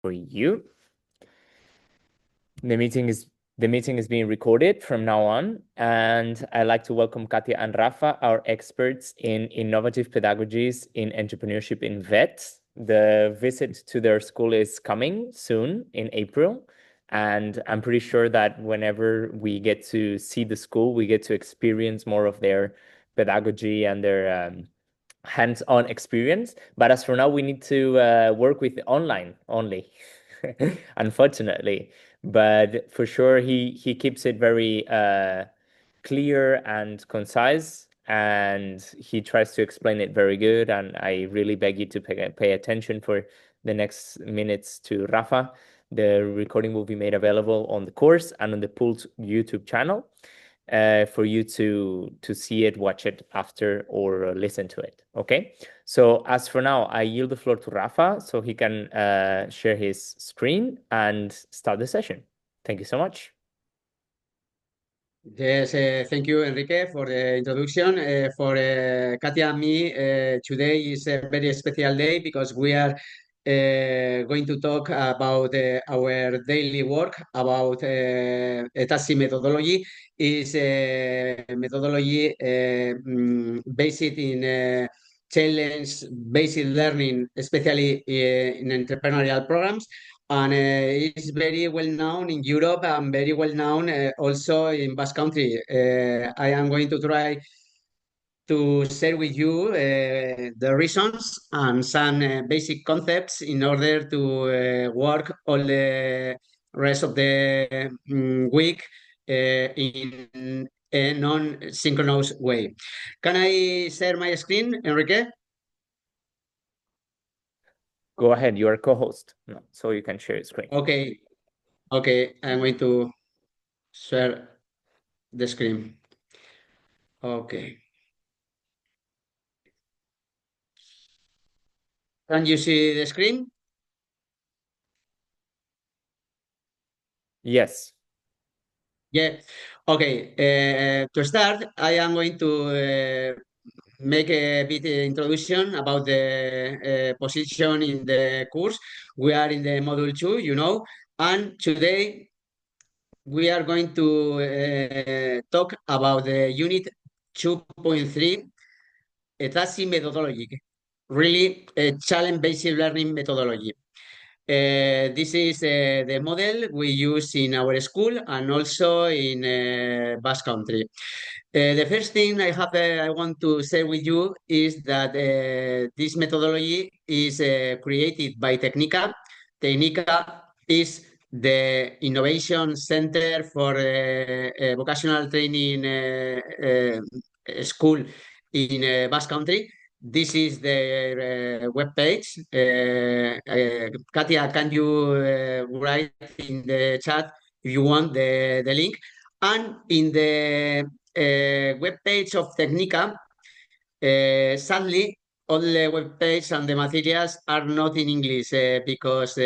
for you. The meeting is being recorded from now on, and I'd like to welcome Katia and Rafa, our experts in innovative pedagogies in entrepreneurship in VET. The visit to their school is coming soon in April, and I'm pretty sure that whenever we get to see the school, we get to experience more of their pedagogy and their hands-on experience. But as for now, we need to work with online only, unfortunately. But for sure, he keeps it very clear and concise, and he tries to explain it very good. And I really beg you to pay attention for the next minutes to Rafa. The recording will be made available on the course and on the Pulse YouTube channel for you to see it, watch it after, or listen to it. Okay. So as for now, I yield the floor to Rafa so he can share his screen and start the session. Thank you so much. Yes, thank you, Enrique, for the introduction. For Katia and me, today is a very special day because we are going to talk about our daily work about ETHAZI methodology. Is a methodology based in challenge-based learning, especially in entrepreneurial programs, and it's very well known in Europe and very well known also in Basque Country. I am going to try to share with you the reasons and some basic concepts in order to work all the rest of the week in a non-synchronous way. Can I share my screen, Enrique? Go ahead. You are co-host, no, so you can share your screen. Okay, okay, I'm going to share the screen. Okay. Can you see the screen? Yes. Yeah. Okay. To start, I am going to make a bit introduction about the position in the course. We are in the module 2, and today we are going to talk about the unit 2.3, ETHAZI methodology, really a challenge-based learning methodology. This is the model we use in our school and also in Basque Country. The first thing I want to share with you is that this methodology is created by Technica. Technica is the innovation center for vocational training school in Basque Country. This is their web page. Katia, can you write in the chat if you want the link? And in the web page of Technica, sadly, all the web page and the materials are not in English because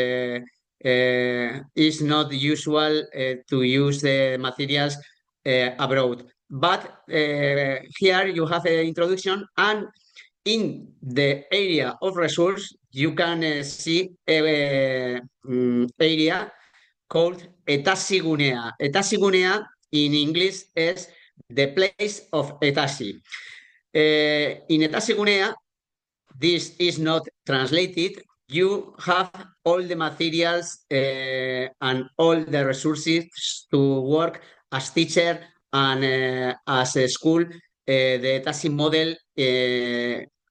it's not usual to use the materials abroad. But here you have an introduction, and in the area of resource, you can see a area called ETHAZI Gunea. ETHAZI Gunea in English is the place of ETHAZI. In ETHAZI Gunea, this is not translated. You have all the materials and all the resources to work as teacher and as a school. The ETHAZI model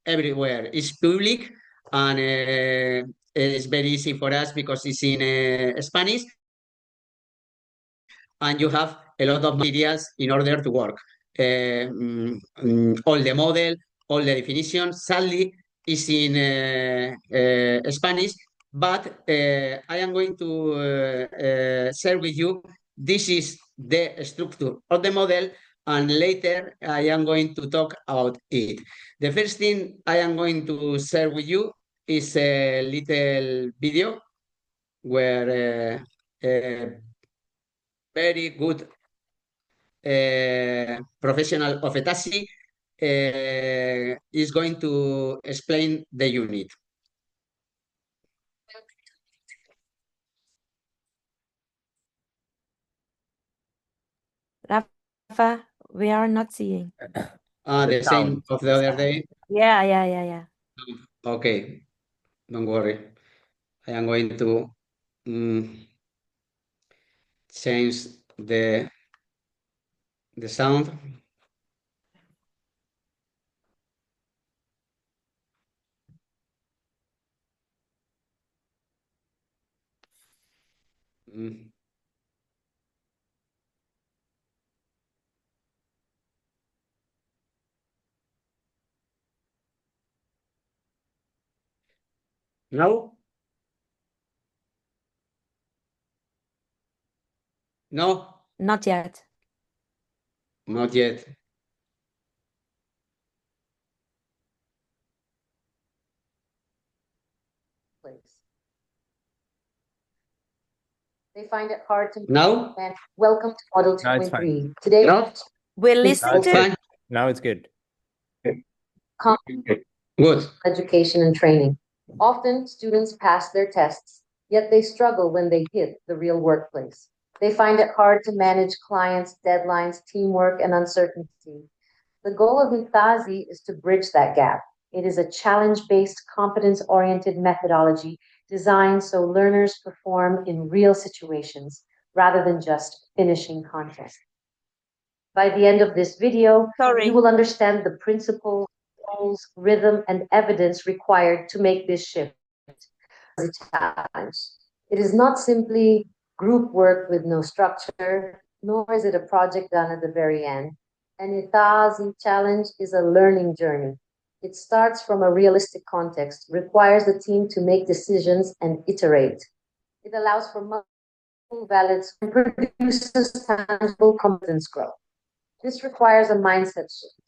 everywhere is public, and it's very easy for us because it's in Spanish, and you have a lot of materials in order to work. All the model, all the definition, sadly, is in Spanish, but I am going to share with you this is the structure of the model, and later I am going to talk about it. The first thing I am going to share with you is a little video where very good professional of ETHAZI is going to explain the unit. Rafa, we are not seeing. The same sound. of the other day. Yeah. Okay, don't worry. I am going to change the sound. No? No? Not yet. Not yet. They find it hard to Now? and welcome to Model Now it's fine. 2.3. Today, No? We'll Now listen it's to good. Now it's good. Good. education and training. Often, students pass their tests, yet they struggle when they hit the real workplace. They find it hard to manage clients, deadlines, teamwork, and uncertainty. The goal of ETHAZI is to bridge that gap. It is a challenge-based, competence-oriented methodology designed so learners perform in real situations rather than just finishing content. By the end of this video, Sorry. you will understand the principles, goals, rhythm, and evidence required to make this shift a challenge. It is not simply group work with no structure, nor is it a project done at the very end. An ETHAZI challenge is a learning journey. It starts from a realistic context, requires the team to make decisions and iterate. It allows for multiple valids and produces tangible competence growth. This requires a mindset shift.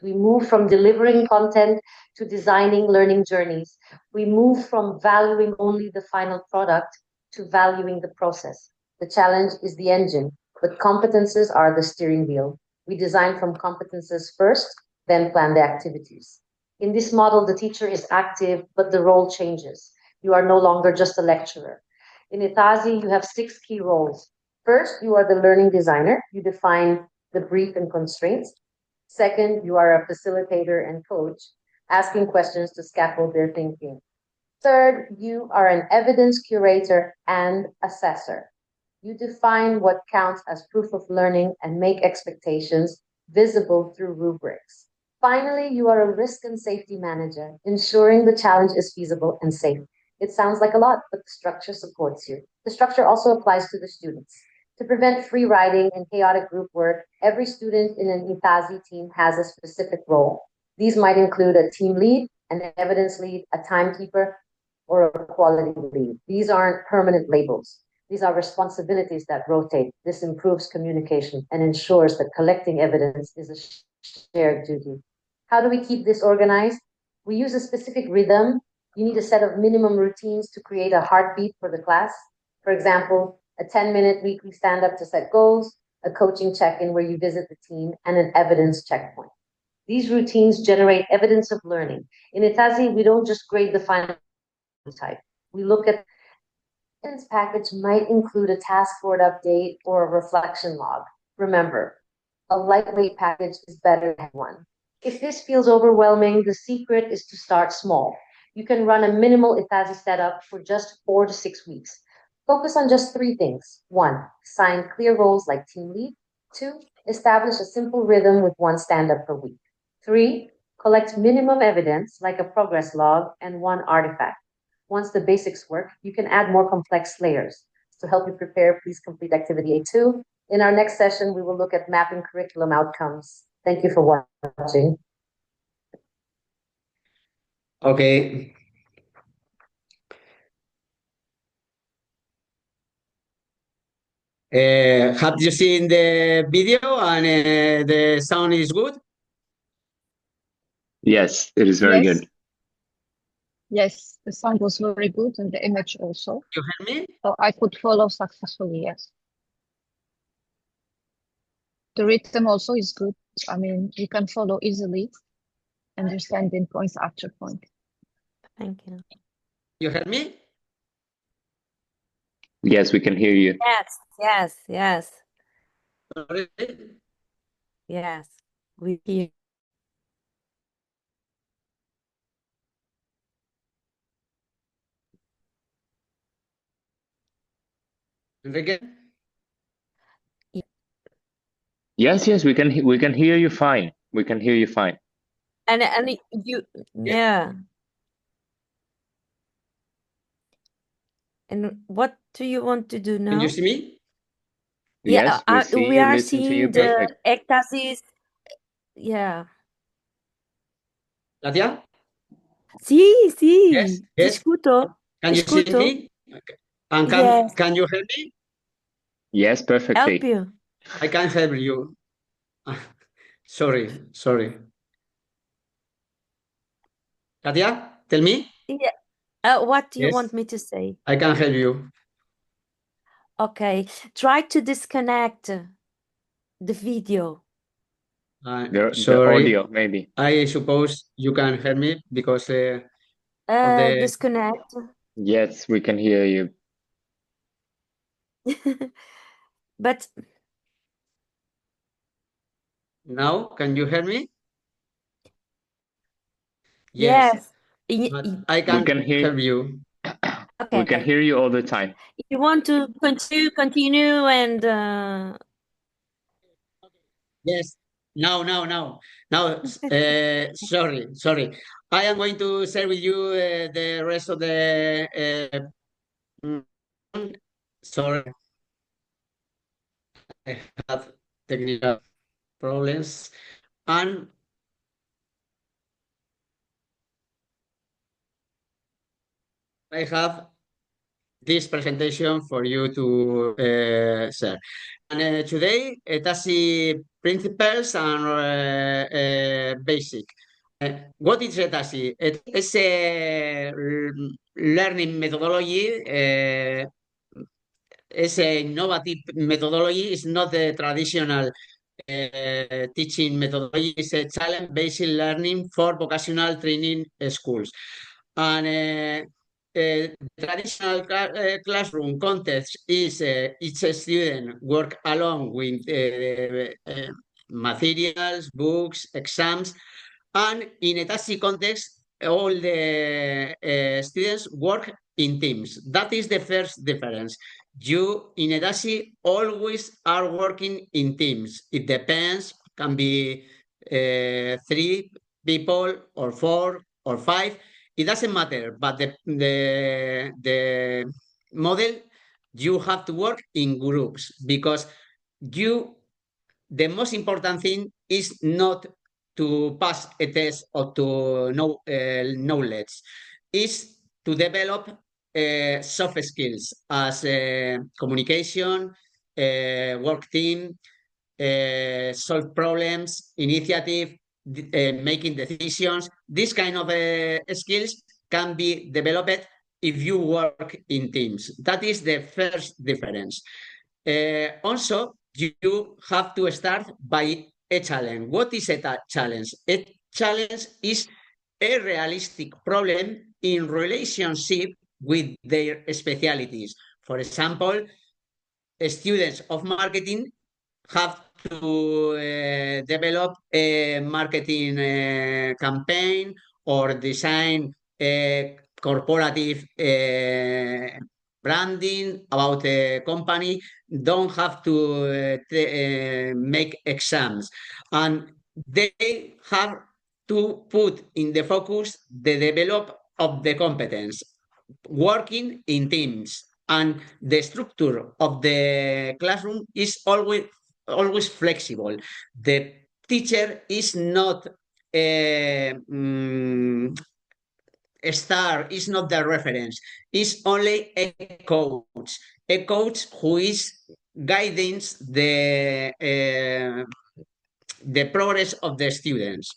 We move from delivering content to designing learning journeys. We move from valuing only the final product to valuing the process. The challenge is the engine, but competences are the steering wheel. We design from competences first, then plan the activities. In this model, the teacher is active, but the role changes. You are no longer just a lecturer. In ETHAZI, you have 6 key roles. First, you are the learning designer. You define the brief and constraints. Second, you are a facilitator and coach, asking questions to scaffold their thinking. Third, you are an evidence curator and assessor. You define what counts as proof of learning and make expectations visible through rubrics. Finally, you are a risk and safety manager, ensuring the challenge is feasible and safe. It sounds like a lot, but the structure supports you. The structure also applies to the students. To prevent free riding and chaotic group work, every student in an ETHAZI team has a specific role. These might include a team lead, an evidence lead, a timekeeper, or a quality lead. These aren't permanent labels. These are responsibilities that rotate. This improves communication and ensures that collecting evidence is a shared duty. How do we keep this organized? We use a specific rhythm. You need a set of minimum routines to create a heartbeat for the class. For example, a 10-minute weekly stand-up to set goals, a coaching check-in where you visit the team, and an evidence checkpoint. These routines generate evidence of learning. In ETHAZI, we don't just grade the final type. We look at the evidence package might include a task board update or a reflection log. Remember, a lightweight package is better than one. If this feels overwhelming, the secret is to start small. You can run a minimal ETHAZI setup for just 4 to 6 weeks. Focus on just 3 things. 1, assign clear roles like team lead. 2, establish a simple rhythm with 1 stand-up per week. 3, collect minimum evidence like a progress log and 1 artifact. Once the basics work, you can add more complex layers. To help you prepare, please complete activity A2. In our next session, we will look at mapping curriculum outcomes. Thank you for watching. Okay. Have you seen the video and the sound is good? Yes, it is very Yes. good. Yes, the sound was very good and the image also. You hear me? So I could follow successfully, yes. The rhythm also is good. I mean, you can follow easily, understanding points after point. Thank you. You hear me? Yes, we can hear you. Yes. Sorry. Yes, we hear. Enrique? Yes, yes, we can hear you fine. We can hear you fine. And you, yeah. And what do you want to do Can now? you see me? Yeah, Yes, we see we you, are listen to you seeing the perfect. ETHAZI. Yeah. Katia? Sí, Yes, sí, te yes. escucho, Can te you see escucho. me? Okay. And Yes, can you hear me? Yes, help perfectly. you. I can't help you. Sorry. Katia, tell me. Yeah. What do you Yes, want me to say? I can help you. Okay, try to disconnect the video. The Sorry. audio, maybe. I suppose you can hear me because of the... Disconnect. Yes, we can hear you. But Now, can you hear me? yes, But I We can't can hear help you. we can okay. hear you all the time. You want to continue and Yes. Now. Sorry. I am going to share with you the rest of the... sorry, I have technical problems. And I have this presentation for you to share. And today, ETHAZI principles and basic. What is ETHAZI? It's a learning methodology. It's a innovative methodology. It's not the traditional teaching methodology. Is a challenge-based learning for vocational training schools. And traditional classroom context is each student work along with materials, books, exams, and in a TASI context, all the students work in teams. That is the first difference. You in ETHAZI always are working in teams. It depends, can be 3 people or 4 or 5. It doesn't matter, but the model, you have to work in groups because you the most important thing is not to pass a test or to know knowledge, is to develop soft skills as communication, work team, solve problems, initiative, making decisions. This kind of skills can be developed if you work in teams. That is the first difference. Also, you have to start by a challenge. What is a challenge? A challenge is a realistic problem in relationship with their specialities. For example, students of marketing have to develop a marketing campaign or design a corporative branding about the company, don't have to make exams, and they have to put in the focus the develop of the competence, working in teams, and the structure of the classroom is always flexible. The teacher is not a star, is not the reference, is only a coach who is guiding the progress of the students.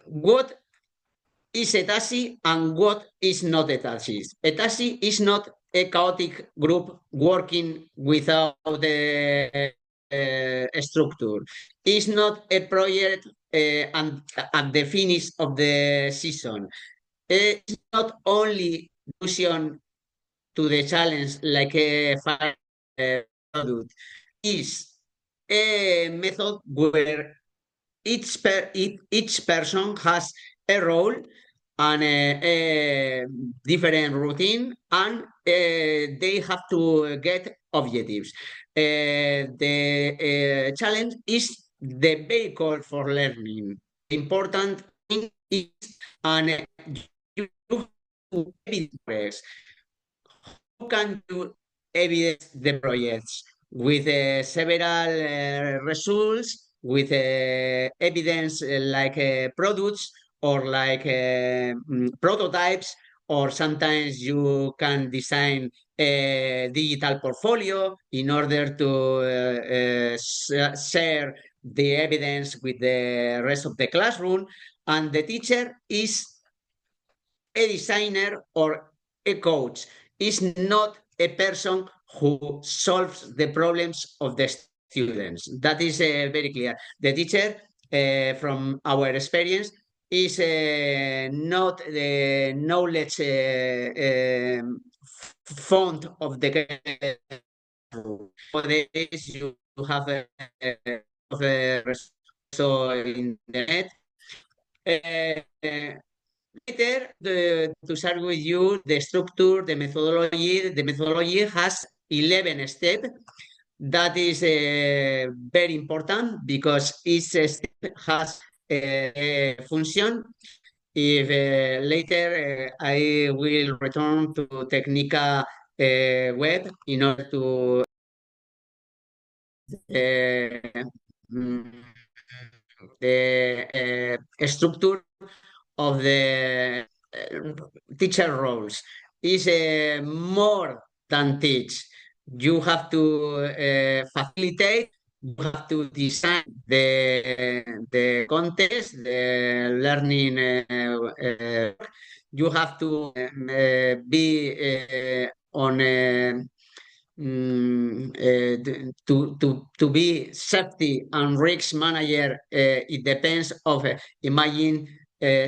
What is ETHAZI and what is not ETHAZI? ETHAZI is not a chaotic group working without a structure. It's not a project and at the finish of the season. It's not only solution to the challenge like a final product. Is a method where each person has a role and a different routine, and they have to get objectives. The challenge is the vehicle for learning. Important thing is, and you evidence. How can you evidence the projects? With several results, with evidence like products or like prototypes, or sometimes you can design a digital portfolio in order to share the evidence with the rest of the classroom. And the teacher is a designer or a coach, is not a person who solves the problems of the students. That is very clear. The teacher, from our experience, is not the knowledge font of the classroom. Nowadays, you have a so in the net. Later, to share with you the structure, the methodology. The methodology has 11 steps. That is very important because each step has a function. If later I will return to Technica web in order to the structure of the teacher roles is more than teach. You have to facilitate, you have to design the context, the learning you have to be on to be safety and risk manager. It depends of imagine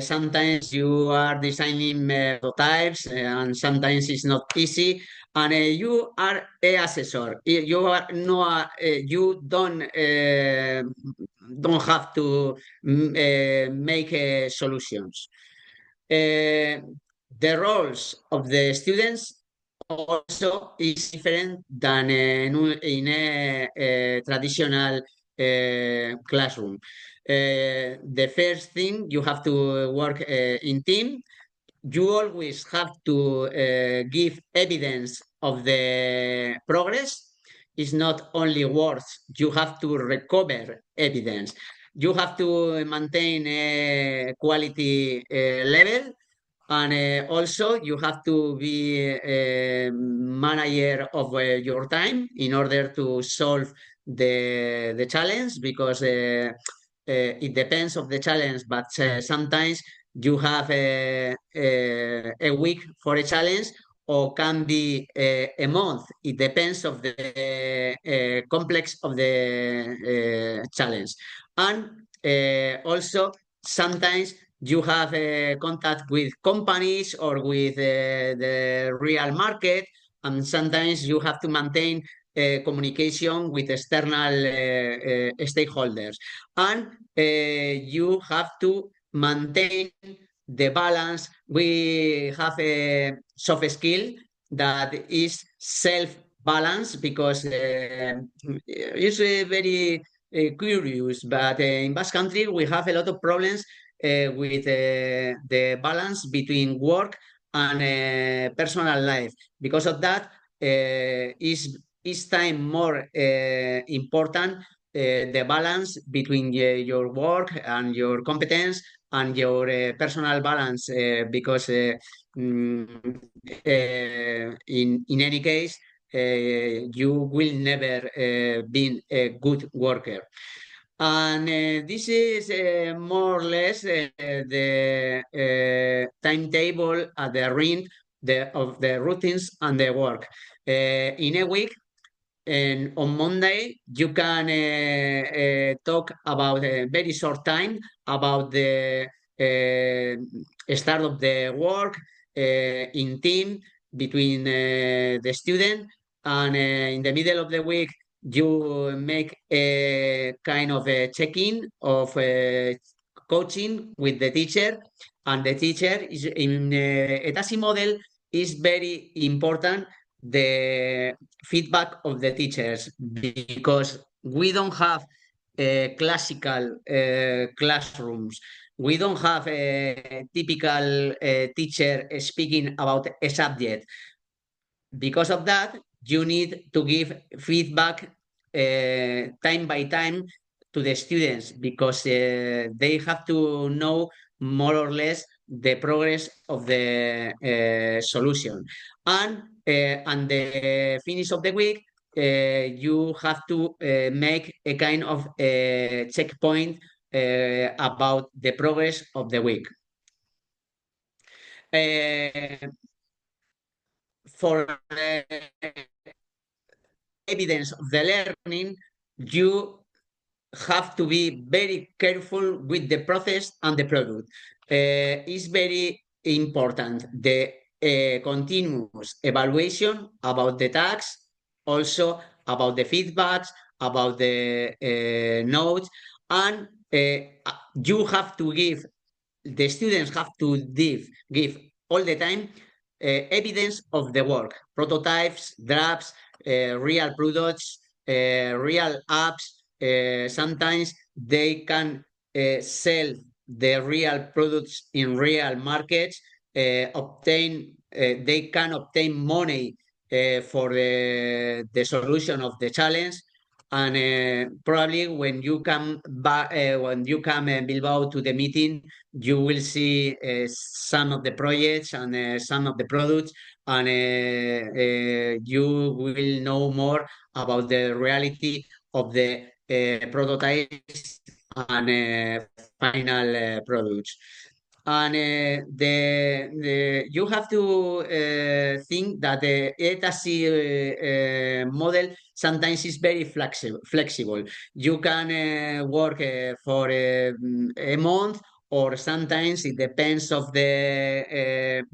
sometimes you are designing prototypes and sometimes it's not easy, and you are a assessor. You are no you don't have to make solutions. The roles of the students also is different than in a traditional classroom. The first thing, you have to work in team. You always have to give evidence of the progress. It's not only words. You have to recover evidence. You have to maintain a quality level, and also you have to be a manager of your time in order to solve the challenge, because it depends of the challenge, but sometimes you have a week for a challenge, or can be a month. It depends of the complex of the challenge. And also sometimes you have contact with companies or with the real market, and sometimes you have to maintain communication with external stakeholders, and you have to maintain the balance. We have a soft skill that is self-balance, because it's very curious, but in Basque Country we have a lot of problems with the balance between work and personal life. Because of that, is time more important, the balance between your work and your competence and your personal balance, because in any case, you will never be a good worker. And this is more or less the timetable at the end of the routines and the work. In a week, and on Monday, you can talk about a very short time about the start of the work in team between the student, and in the middle of the week you make a kind of a check-in of coaching with the teacher, and the teacher is in ETHAZI model is very important, the feedback of the teachers, because we don't have classical classrooms. We don't have a typical teacher speaking about a subject. Because of that, you need to give feedback time by time to the students, because they have to know more or less the progress of the solution. And the finish of the week, you have to make a kind of checkpoint about the progress of the week. For evidence of the learning, you have to be very careful with the process and the product. It's very important, the continuous evaluation about the tasks, also about the feedbacks, about the notes, and you have to give, the students have to give all the time evidence of the work, prototypes, drafts, real products, real apps. Sometimes they can sell the real products in real markets, they can obtain money for the solution of the challenge. And probably when you come back, when you come Bilbao to the meeting, you will see some of the projects and some of the products, and you will know more about the reality of the prototypes and final products. And you have to think that the ETHAZI model sometimes is very flexible. You can work for a month, or sometimes it depends of the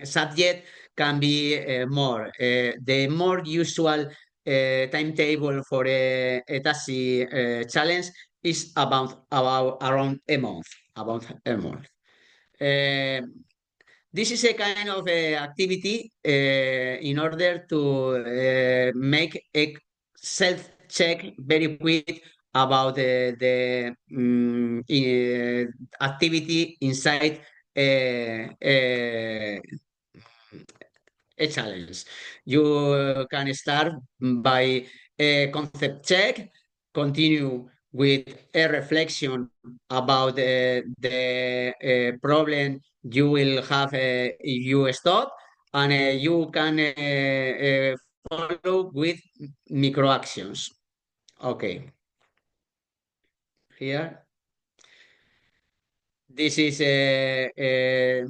subject, can be more. The more usual timetable for a ETHAZI challenge is about around a month. This is a kind of activity in order to make a self-check very quick about the activity inside a challenge. You can start by a concept check, continue with a reflection about the problem you will have if you stop, and you can follow with micro actions. Okay. Here. This is a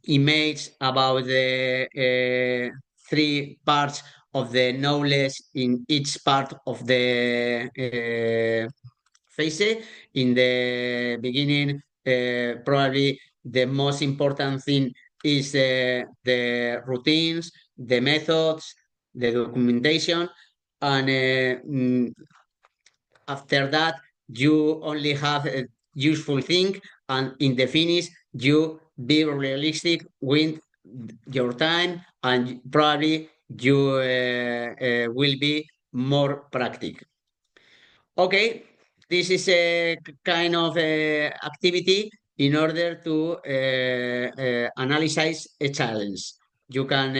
image about the three parts of the knowledge in each part of the phase. In the beginning, probably the most important thing is the routines, the methods, the documentation, and after that, you only have a useful thing, and in the finish, you be realistic with your time, and probably you will be more practical. Okay, this is a kind of activity in order to analyze a challenge. You can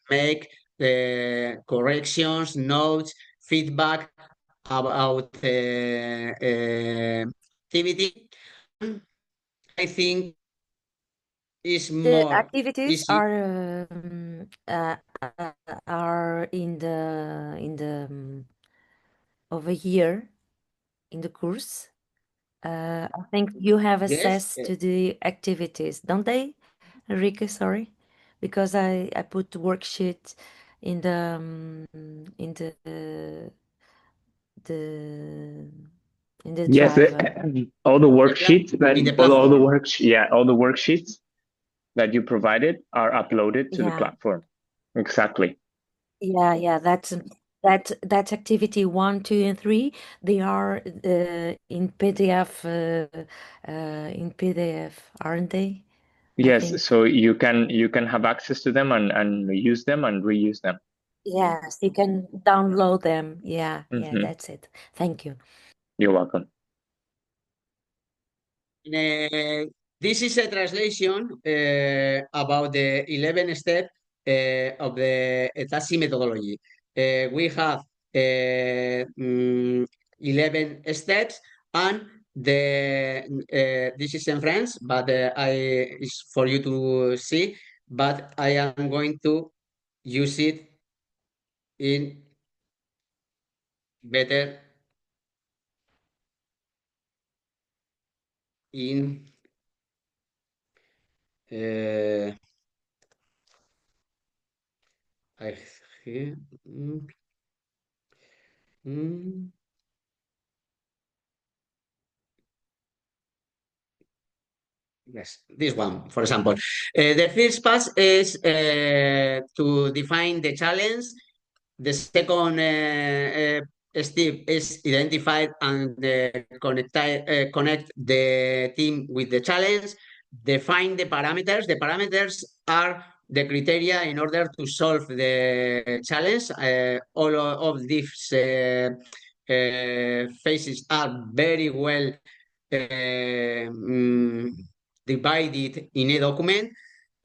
make corrections, notes, feedback about activity. I think is The more activities easy. are in the over here in the course. I think you have Yes. access to the activities, don't they, Enrique? Sorry, because I put the worksheet in the Yes, drive. all the In the worksheets platform. all the worksheets that you provided are uploaded to the Yeah. platform. Exactly. Yeah, that's That activity 1, 2, and 3, they are in PDF, aren't they? I Yes, think. so you can have access to them and use them and reuse them. Yes, you can download them. Yeah, Mhm. that's it. Thank you. You're welcome. This is a translation about the 11 step of the ETHAZI methodology. We have 11 steps, and this is in French, but it's for you to see. But I am going to use it in better in I here. Mm. Yes, this one, for example. The first pass is to define the challenge. The second step is identify and connect the team with the challenge. Define the parameters. The parameters are the criteria in order to solve the challenge. All of these phases are very well divided in a document.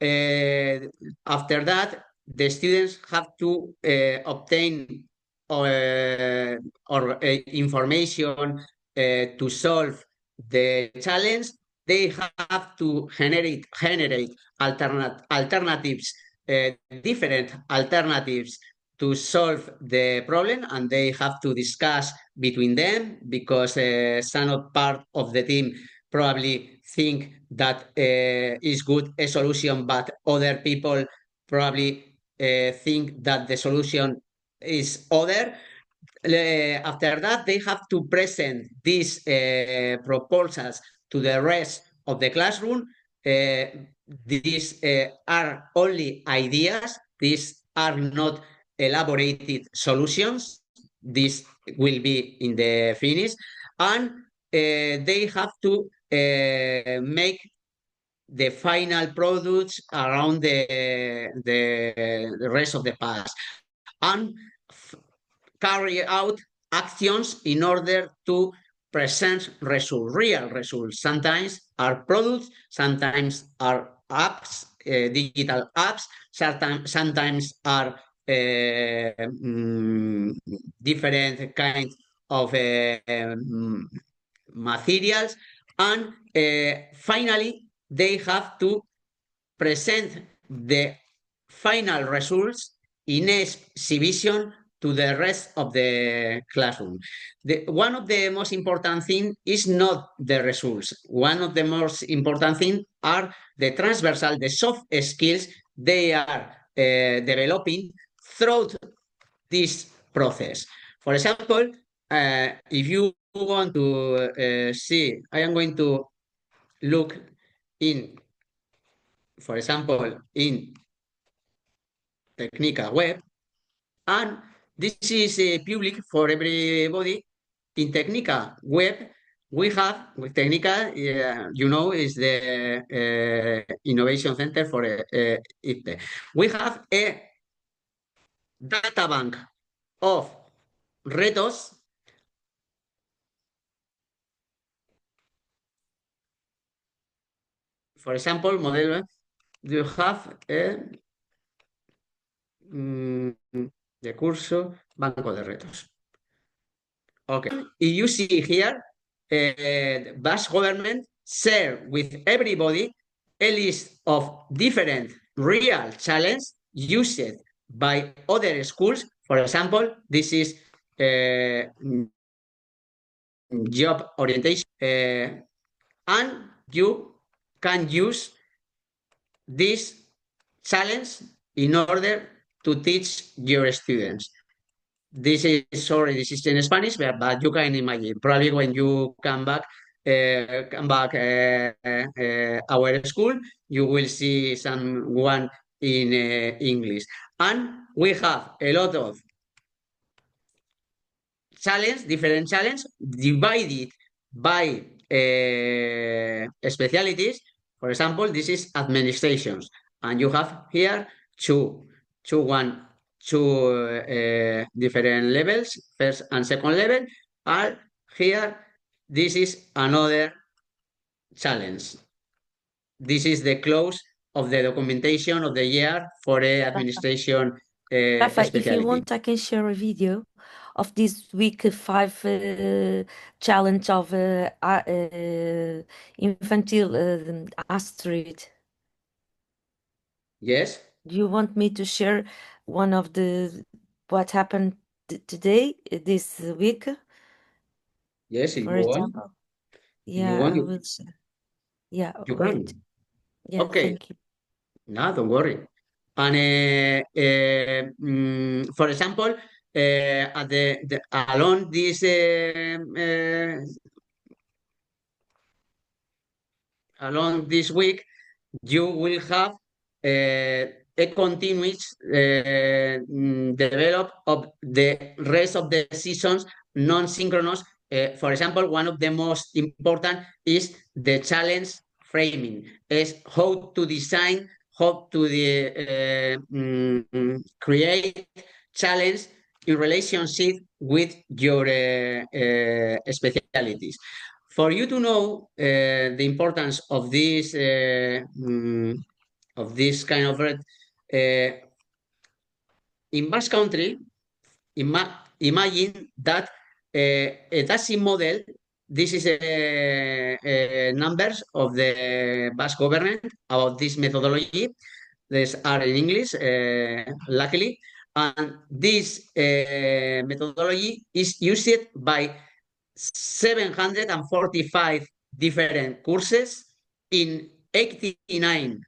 After that, the students have to obtain or information to solve the challenge. They have to generate alternatives, different alternatives to solve the problem, and they have to discuss between them because some of part of the team probably think that is good a solution, but other people probably think that the solution is other. After that, they have to present these proposals to the rest of the classroom. These are only ideas. These are not elaborated solutions. This will be in the finish. And they have to make the final products around the rest of the past and carry out actions in order to present results, real results. Sometimes are products, sometimes are apps, digital apps, sometimes are different kinds of materials, and finally they have to present the final results in exhibition to the rest of the classroom. One of the most important things is not the results. One of the most important things are the transversal, the soft skills they are developing through this process. For example, if you want to see, I am going to look in, for example, in Technica web, and this is public for everybody. In Technica web, we have, with Technica, is the innovation center for IT. We have a data bank of retos. For example, model, you have a de curso, banco de retos. Okay, you see here, Basque government share with everybody a list of different real challenges used by other schools. For example, this is job orientation, and you can use this challenge in order to teach your students. This is in Spanish, but you can imagine. Probably when you come back our school, you will see someone in English. And we have a lot of different challenge, divided by specialties. For example, this is administrations, and you have here two different levels, first and second level, and here this is another challenge. This is the close of the documentation of the year for a administration Rafa, if you specialty. want, I can share a video of this week 5 challenge of infantile asteroid. Yes. Do you want me to share one of the what happened today, this week, Yes, if for you want. example? If you Yeah, want, I will share. Yeah, you wait. can. Yeah, Okay. thank you. No, don't worry. And for example, at along this along this week, you will have a continuous develop of the rest of the seasons non-synchronous. For example, one of the most important is the challenge framing, is how to design, how to create challenge in relationship with your specialties. For you to know the importance of this kind of in Basque Country, imagine that a ETHAZI model. This is numbers of the Basque government about this methodology. These are in English, luckily, and this methodology is used by 745 different courses in 89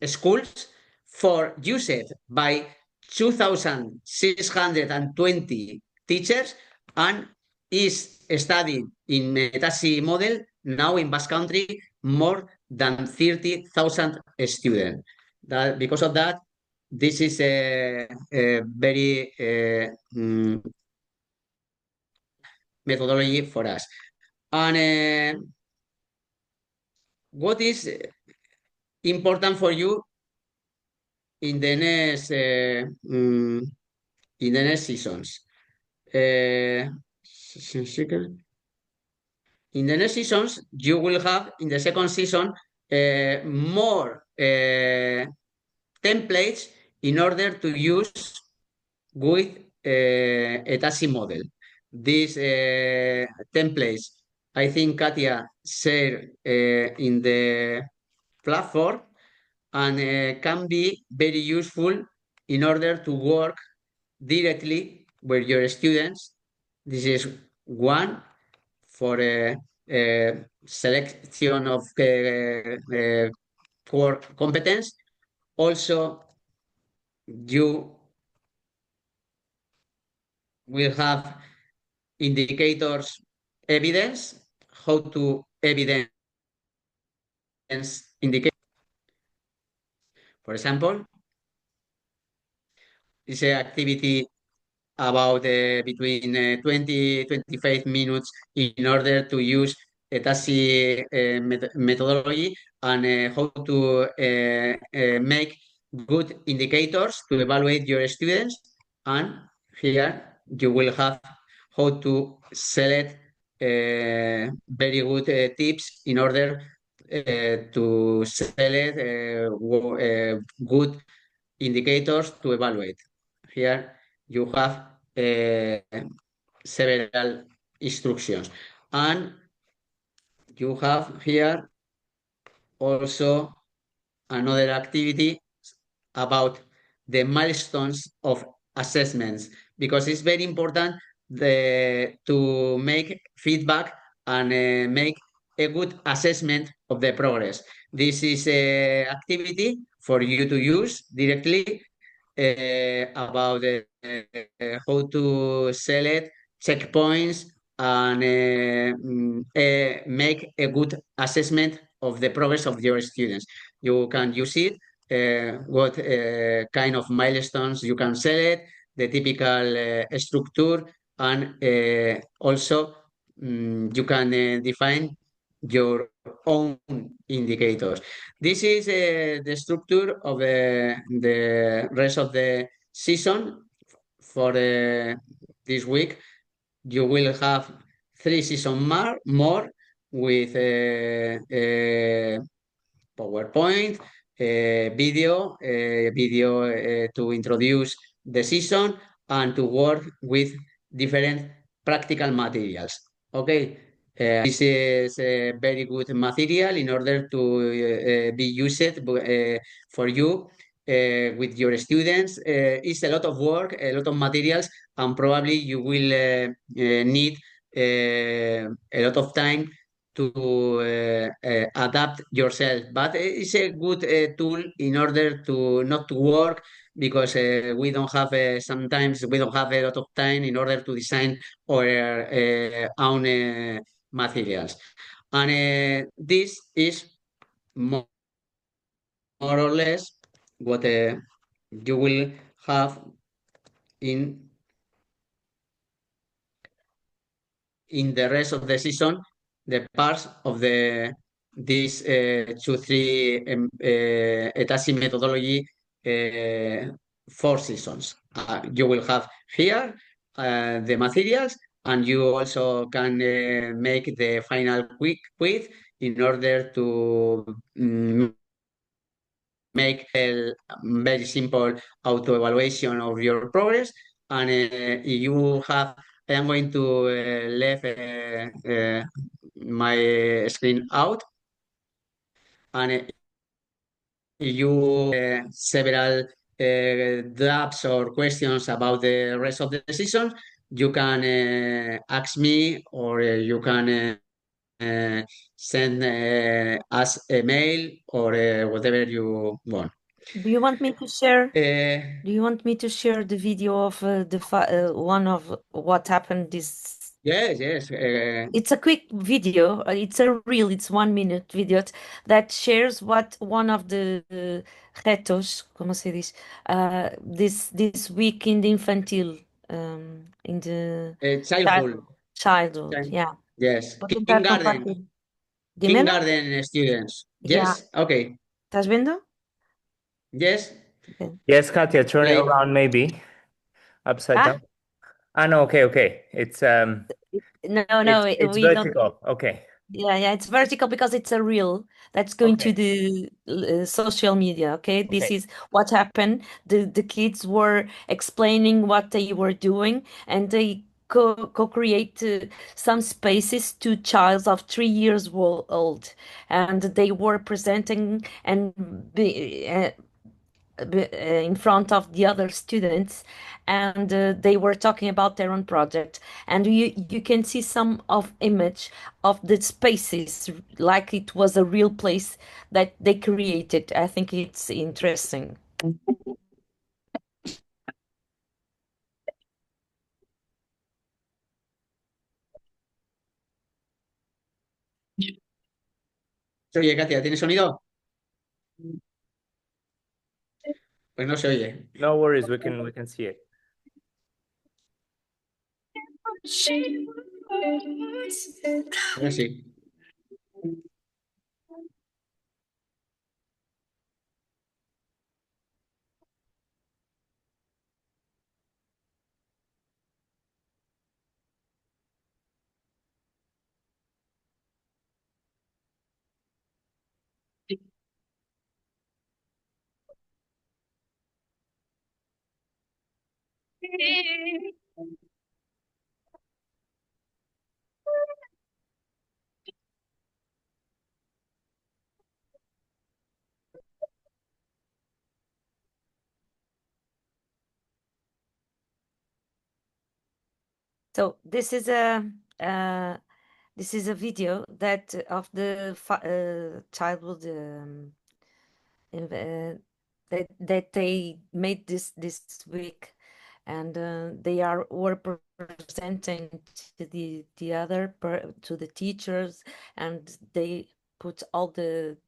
schools for used by 2,620 teachers and is studied in ETHAZI model now in Basque Country more than 30,000 students. Because of that, this is a very methodology for us. And what is important for you in the next seasons? In the next seasons, you will have in the second season more templates in order to use with ETHAZI model. These templates, I think Katia shared in the platform and can be very useful in order to work directly with your students. This is one for a selection of core competence. Also, you will have indicators, evidence, how to evidence indicators. For example, it's an activity about between 20-25 minutes in order to use ETHAZI methodology and how to make good indicators to evaluate your students. And here you will have how to select very good tips in order to select good indicators to evaluate. Here you have several instructions, and you have here also another activity about the milestones of assessments, because it's very important to make feedback and make a good assessment of the progress. This is an activity for you to use directly about how to select checkpoints and make a good assessment of the progress of your students. You can use it, what kind of milestones you can select, the typical structure, and also you can define your own indicators. This is the structure of the rest of the season for this week. You will have 3 seasons more with PowerPoint, video to introduce the season and to work with different practical materials. Okay, this is a very good material in order to be used for you with your students. It's a lot of work, a lot of materials, and probably you will need a lot of time to adapt yourself. But it's a good tool in order to not to work because we don't have sometimes we don't have a lot of time in order to design our own materials. And this is more or less what you will have in the rest of the season, the parts of this 2-3 ETHAZI methodology 4 seasons. You will have here the materials, and you also can make the final quiz in order to make a very simple auto-evaluation of your progress. And you have, I am going to leave my screen out, and you several drafts or questions about the rest of the season, you can ask me, or you can send us a mail, or whatever you want. Do you want me to share? Uh, Do you want me to share the video of one of what happened this? yes, yes. It's a quick video. It's a reel. It's 1 minute video that shares what one of the retos, como se diz, this week in the infantil, in the Childhood. childhood. Yeah. Yes. Vou tentar Kindergarten. compartilhar. Dime, no? Kindergarten students. Yeah. Yes. Okay. ¿Estás viendo? Yes. Okay. Yes, Katya, turn it Play. around maybe. Upside down. No, okay. It's No, it's we don't. vertical. Okay. Yeah, it's vertical because it's a reel that's going to the social media. Okay, this is what happened. The kids were explaining what they were doing, and they co-create some spaces to childs of 3 years old, and they were presenting and in front of the other students, and they were talking about their own project, and you can see some of image of the spaces like it was a real place that they created. I think it's interesting. Oye, Katia, ¿tienes sonido? Pues no se oye. No worries, we can see it. Ahora sí. So this is a video that of the childhood that they made this week, and they were presenting to the other to the teachers, and they put all the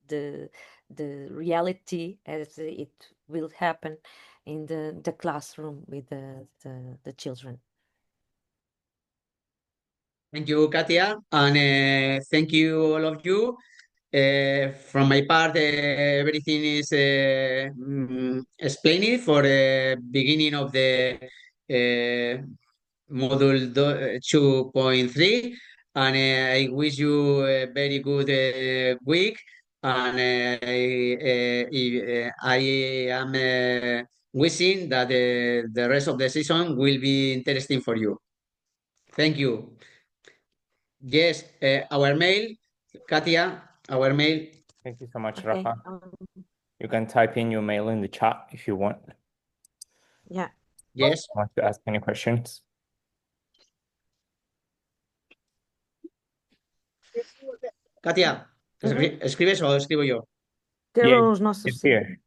reality as it will happen in the classroom with the children. Thank you, Katia, and thank you all of you. From my part, everything is explained for the beginning of the module 2.3, and I wish you a very good week, and I am wishing that the rest of the season will be interesting for you. Thank you. Yes, our mail, Katia, our mail. Thank you so much, Okay. Rafa. You can type in your mail in the chat if you want. Yeah. Yes. Want to ask any questions? Katia, ¿escribes o escribo yo? Quero Yeah, os nossos. it's here.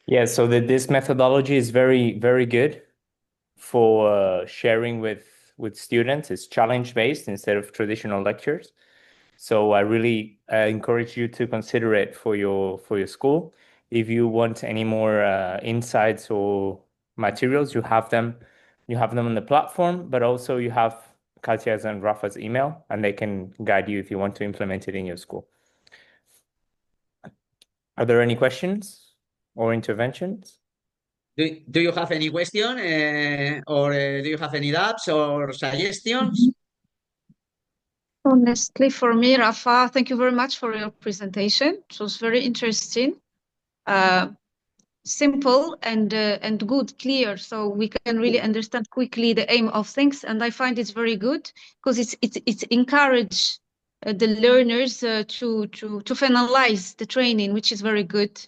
Yeah, so this methodology is very, very good for sharing with students. It's challenge-based instead of traditional lectures. So I really encourage you to consider it for your school. If you want any more insights or materials, you have them on the platform, but also you have Katya's and Rafa's email, and they can guide you if you want to implement it in your school. Are there any questions or interventions? Do you have any question, or do you have any doubts or suggestions? Honestly, for me, Rafa, thank you very much for your presentation. It was very interesting, simple and good, clear, so we can really understand quickly the aim of things. And I find it's very good because it's encourage the learners to finalize the training, which is very good.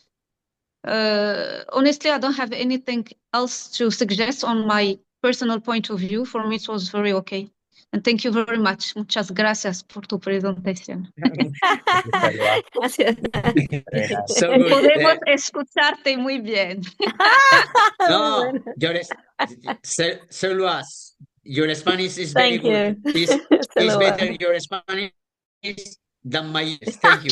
Honestly, I don't have anything else to suggest on my personal point of view. For me, it was very okay. And thank you very much. Muchas gracias por tu presentación. Gracias. So good. Podemos escucharte muy bien. No, Luas, your Spanish is very Thank good. you. Is Saludos. better your Spanish than my. Thank you.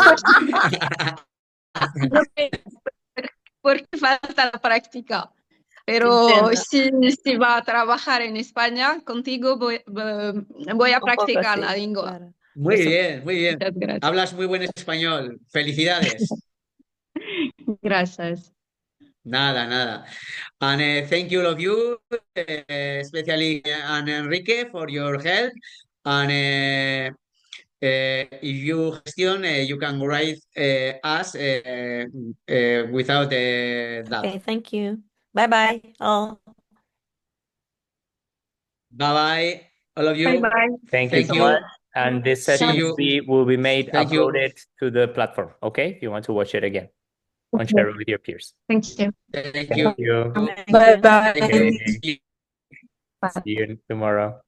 Porque falta la práctica. Pero Entiendo. si va a trabajar en España, contigo voy a practicar la lengua. Claro. Muy Eso. bien, muy bien. Muchas gracias. Hablas muy buen español. Felicidades. Gracias. Nada. And thank you all of you, especially Enrique, for your help. And if you question, you can write us without that. Okay, thank you. Bye-bye all. Bye-bye, all of you. Bye-bye. Thank you so much. And this See session you. will be made, Thank you. uploaded to the platform, okay? If you want to watch it again, and share it with your peers. Thank you. Thank Thank you. you. Thank you. Bye-bye. Thank you. See you tomorrow.